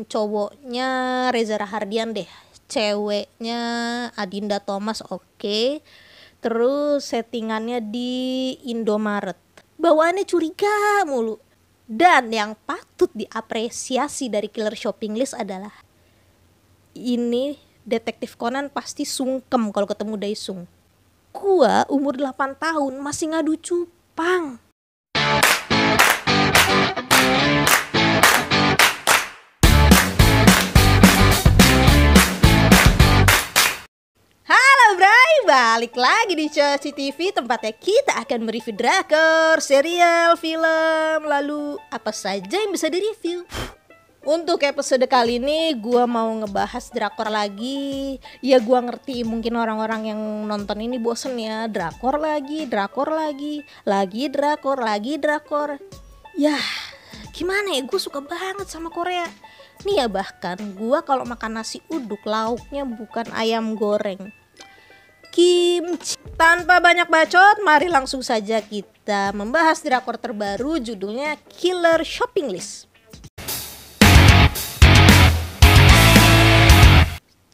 Cowoknya Reza Rahardian deh, ceweknya Adinda Thomas, oke. Terus settingannya di Indomaret, bawaannya curiga mulu. Dan yang patut diapresiasi dari Killer Shopping List adalah ini Detektif Conan pasti sungkem kalau ketemu Daesung. Gua umur 8 tahun masih ngadu cupang. Halo Bray, balik lagi di Coci TV, tempatnya kita akan mereview drakor, serial, film, lalu apa saja yang bisa direview. Untuk episode kali ini gua mau ngebahas drakor lagi. Ya gua ngerti mungkin orang-orang yang nonton ini bosen ya, drakor lagi, drakor lagi drakor. Yah, gimana ya, gue suka banget sama Korea. Nih ya, bahkan gua kalau makan nasi uduk lauknya bukan ayam goreng, kimchi. Tanpa banyak bacot, mari langsung saja kita membahas drakor terbaru, judulnya Killer Shopping List.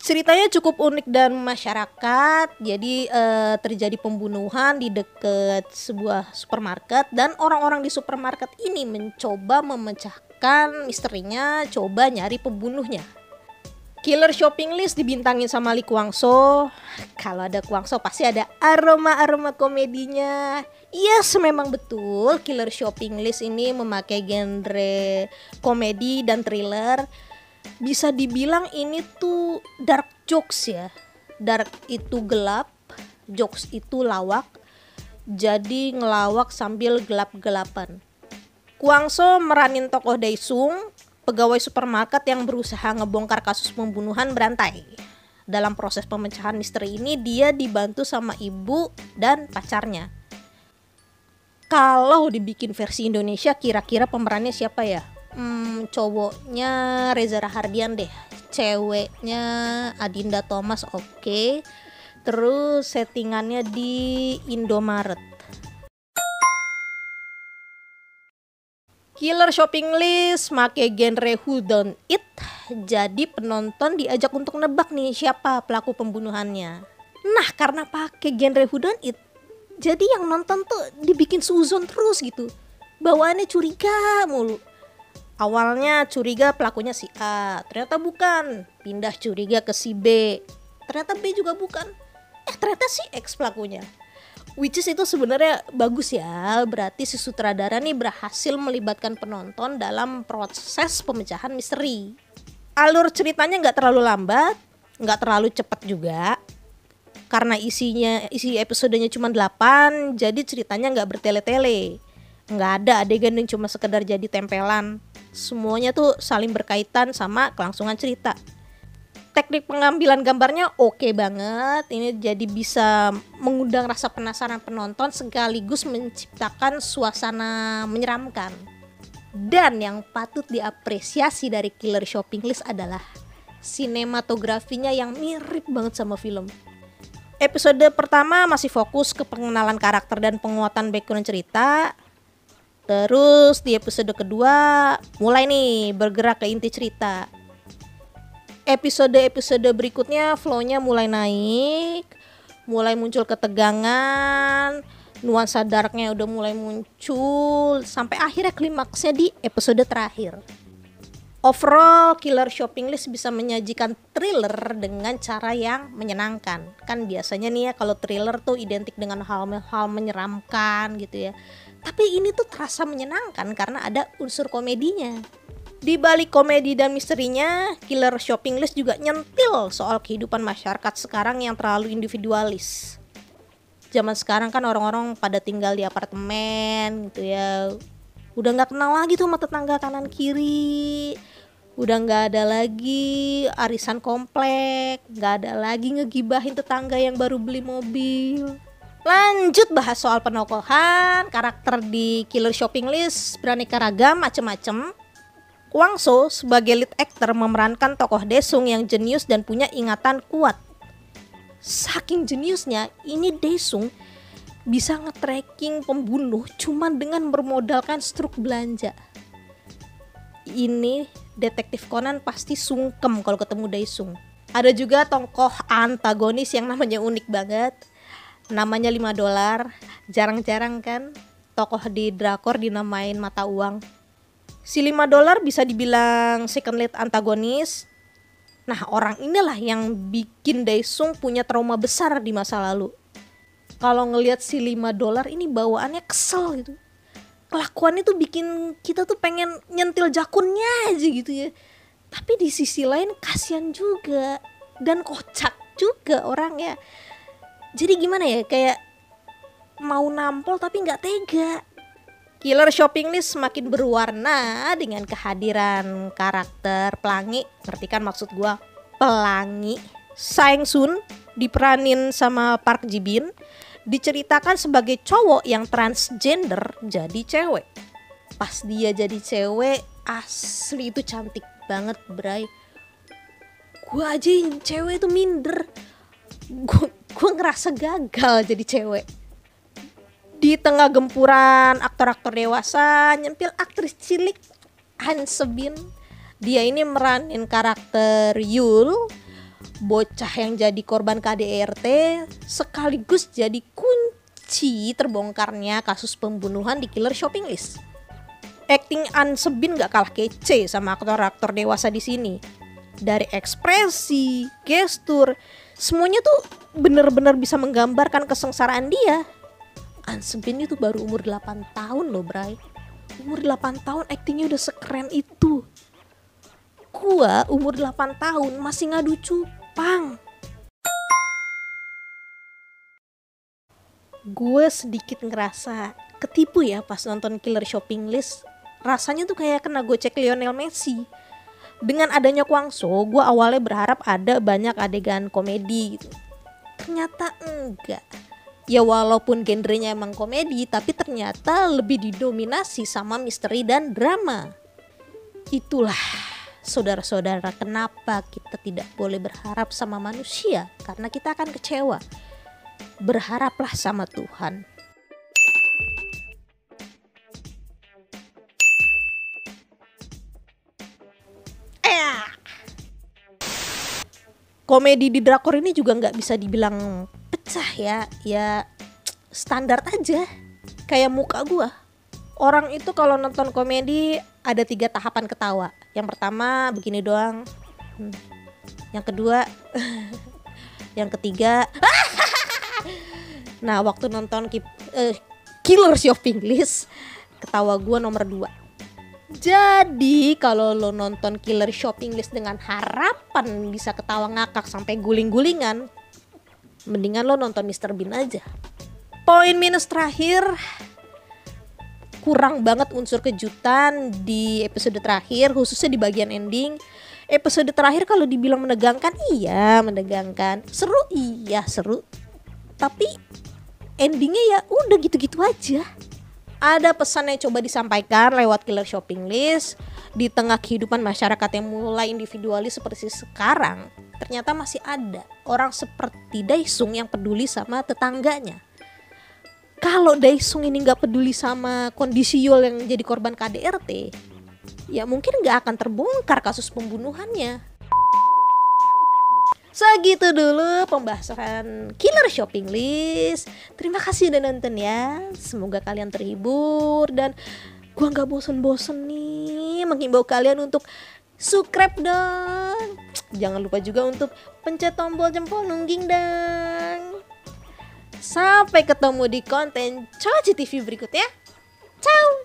Ceritanya cukup unik dan masyarakat. Jadi terjadi pembunuhan di dekat sebuah supermarket, dan orang-orang di supermarket ini mencoba memecahkan misterinya, coba nyari pembunuhnya. Killer Shopping List dibintangin sama Lee Kwang Soo. Kalau ada Kwang Soo pasti ada aroma-aroma komedinya. Yes, memang betul Killer Shopping List ini memakai genre komedi dan thriller. Bisa dibilang ini tuh dark jokes ya. Dark itu gelap, jokes itu lawak. Jadi ngelawak sambil gelap-gelapan. Kwang Soo meranin tokoh Daesung, pegawai supermarket yang berusaha ngebongkar kasus pembunuhan berantai. Dalam proses pemecahan misteri ini dia dibantu sama ibu dan pacarnya. Kalau dibikin versi Indonesia kira-kira pemerannya siapa ya? Cowoknya Reza Rahardian deh, ceweknya Adinda Thomas, oke. Terus settingannya di Indomaret. Killer Shopping List make genre who done it, jadi penonton diajak untuk nebak nih siapa pelaku pembunuhannya. Nah, karena pakai genre who done it, jadi yang nonton tuh dibikin suzon terus gitu, bawaannya curiga mulu. Awalnya curiga pelakunya si A, ternyata bukan. Pindah curiga ke si B, ternyata B juga bukan. Ternyata si X pelakunya. Which is itu sebenarnya bagus ya, berarti si sutradara nih berhasil melibatkan penonton dalam proses pemecahan misteri. Alur ceritanya nggak terlalu lambat, nggak terlalu cepat juga. Karena isi episodenya cuma 8, jadi ceritanya nggak bertele-tele. Nggak ada adegan yang cuma sekedar jadi tempelan. Semuanya tuh saling berkaitan sama kelangsungan cerita. Teknik pengambilan gambarnya oke banget. Ini jadi bisa mengundang rasa penasaran penonton sekaligus menciptakan suasana menyeramkan. Dan yang patut diapresiasi dari Killer Shopping List adalah sinematografinya yang mirip banget sama film. Episode pertama masih fokus ke pengenalan karakter dan penguatan background cerita. Terus di episode kedua mulai nih bergerak ke inti cerita. Episode-episode berikutnya flow-nya mulai naik, mulai muncul ketegangan, nuansa darknya udah mulai muncul, sampai akhirnya klimaksnya di episode terakhir. Overall, Killer Shopping List bisa menyajikan thriller dengan cara yang menyenangkan. Kan biasanya nih ya kalau thriller tuh identik dengan hal-hal menyeramkan gitu ya. Tapi ini tuh terasa menyenangkan karena ada unsur komedinya. Di balik komedi dan misterinya, Killer Shopping List juga nyentil soal kehidupan masyarakat sekarang yang terlalu individualis. Zaman sekarang kan orang-orang pada tinggal di apartemen gitu ya. Udah gak kenal lagi tuh sama tetangga kanan kiri. Udah gak ada lagi arisan komplek. Gak ada lagi ngegibahin tetangga yang baru beli mobil. Lanjut bahas soal penokohan. Karakter di Killer Shopping List beraneka ragam, macem-macem. Kwang Soo sebagai lead actor memerankan tokoh Daesung yang jenius dan punya ingatan kuat. Saking jeniusnya, ini Daesung bisa nge-tracking pembunuh cuma dengan bermodalkan struk belanja. Ini detektif Conan pasti sungkem kalau ketemu Daesung. Ada juga tokoh antagonis yang namanya unik banget. Namanya $5. Jarang-jarang kan tokoh di drakor dinamain mata uang. Si $5 bisa dibilang second lead antagonis. Nah, orang inilah yang bikin Daesung punya trauma besar di masa lalu. Kalau ngelihat si $5 ini bawaannya kesel gitu. Kelakuannya tuh bikin kita tuh pengen nyentil jakunnya aja gitu ya. Tapi di sisi lain kasihan juga dan kocak juga orangnya. Jadi gimana ya, kayak mau nampol tapi gak tega. Killer Shopping List semakin berwarna dengan kehadiran karakter pelangi. Ngerti kan maksud gua? Pelangi. Sang Sun diperanin sama Park Ji Bin. Diceritakan sebagai cowok yang transgender jadi cewek. Pas dia jadi cewek asli itu cantik banget, bray. Gue aja yang cewek itu minder. Gue ngerasa gagal jadi cewek. Di tengah gempuran aktor-aktor dewasa nyempil aktris cilik Han Sebin. Dia ini meranin karakter Yul, bocah yang jadi korban KDRT sekaligus jadi kunci terbongkarnya kasus pembunuhan di Killer Shopping List. Acting Han Sebin gak kalah kece sama aktor-aktor dewasa di sini. Dari ekspresi, gestur, semuanya tuh bener-bener bisa menggambarkan kesengsaraan dia. Han Sebin itu baru umur 8 tahun loh, bray. Umur 8 tahun actingnya udah sekeren itu. Gua umur 8 tahun masih ngadu cupang. Gue sedikit ngerasa ketipu ya pas nonton Killer Shopping List. Rasanya tuh kayak kena gocek Lionel Messi. Dengan adanya Kwang Soo, gue awalnya berharap ada banyak adegan komedi gitu. Ternyata enggak. Ya walaupun genrenya emang komedi, tapi ternyata lebih didominasi sama misteri dan drama. Itulah saudara-saudara kenapa kita tidak boleh berharap sama manusia, karena kita akan kecewa. Berharaplah sama Tuhan. Komedi di drakor ini juga nggak bisa dibilang pecah ya standar aja, kayak muka gua. Orang itu kalau nonton komedi ada 3 tahapan ketawa. Yang pertama begini doang, yang kedua, yang ketiga. Nah waktu nonton Killer Shopping List, ketawa gua nomor 2. Jadi kalau lo nonton Killer Shopping List dengan harapan bisa ketawa ngakak sampai guling-gulingan, mendingan lo nonton Mr. Bean aja. Poin minus terakhir, kurang banget unsur kejutan di episode terakhir, khususnya di bagian ending. Episode terakhir kalau dibilang menegangkan, iya menegangkan. Seru, iya seru. Tapi endingnya ya udah gitu-gitu aja. Ada pesan yang coba disampaikan lewat Killer Shopping List. Di tengah kehidupan masyarakat yang mulai individualis seperti sekarang, ternyata masih ada orang seperti Daesung yang peduli sama tetangganya. Kalau Daesung ini gak peduli sama kondisi Yul yang jadi korban KDRT, ya mungkin gak akan terbongkar kasus pembunuhannya. Segitu dulu pembahasan Killer Shopping List. Terima kasih udah nonton ya. Semoga kalian terhibur. Dan gua gak bosen-bosen nih menghimbau kalian untuk subscribe dong. Jangan lupa juga untuk pencet tombol jempol nungging dong. Sampai ketemu di konten Coci TV berikutnya. Ciao.